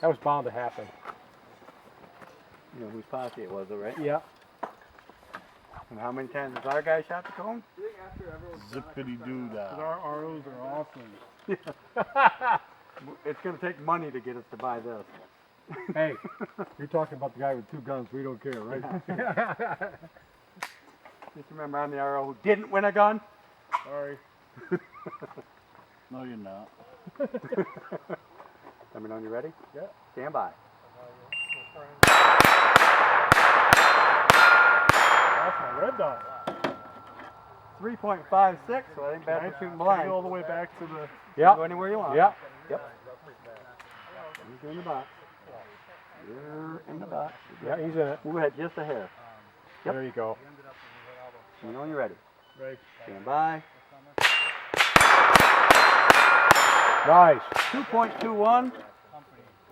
That was bound to happen. You know whose posse it was, though, right? Yeah. And how many times has our guy shot the cone? Zippity doo dah. Our ROs are awesome. It's going to take money to get us to buy this. Hey, you're talking about the guy with 2 guns. We don't care, right? Just remember, I'm the RO who didn't win a gun. Sorry. No, you're not. Let me know when you're ready. Yeah. Stand by. That's my red dot. 3.56, so I think that's shooting blind. All the way back to the. Yep. Go anywhere you want. Yep. Yep. You're in the box. You're in the box. Yeah, he's in it. Move ahead just a hair. Yep. There you go. Let me know when you're ready. Right. Stand by. Nice. 2.21.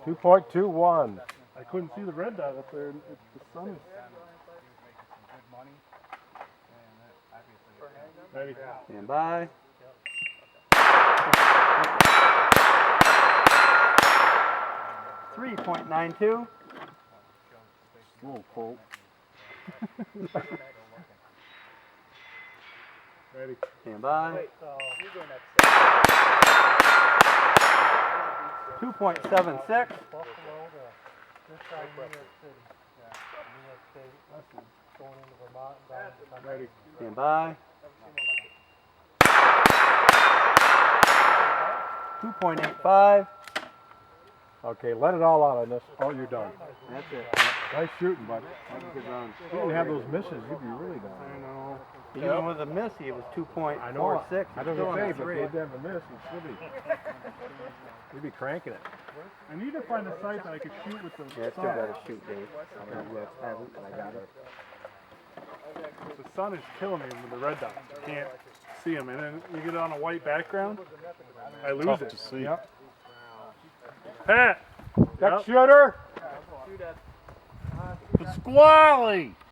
2.21. I couldn't see the red dot up there. The sun is. Ready. Stand by. .92. Whoa, Colt. Ready. Stand by. 2.76. Ready. Stand by. 2.85. Okay, let it all out on this. Oh, you're done. That's it. Nice shooting, bud. That was a good run. If you didn't have those misses, you'd be really done. I know. Even with a miss, it was 2.46. I know. I don't Still say, on a but three. if you have a miss, you'd be cranking it. I need to find a sight that I could shoot with the Yeah, it's still sun. got to shoot, Dave. I haven't, but I got it. The sun is killing me with the red dots. I can't see them, and then you get it on a white background, I lose Tough it. to see. Yep. Pat. Duck Yep. shooter. Pasquale!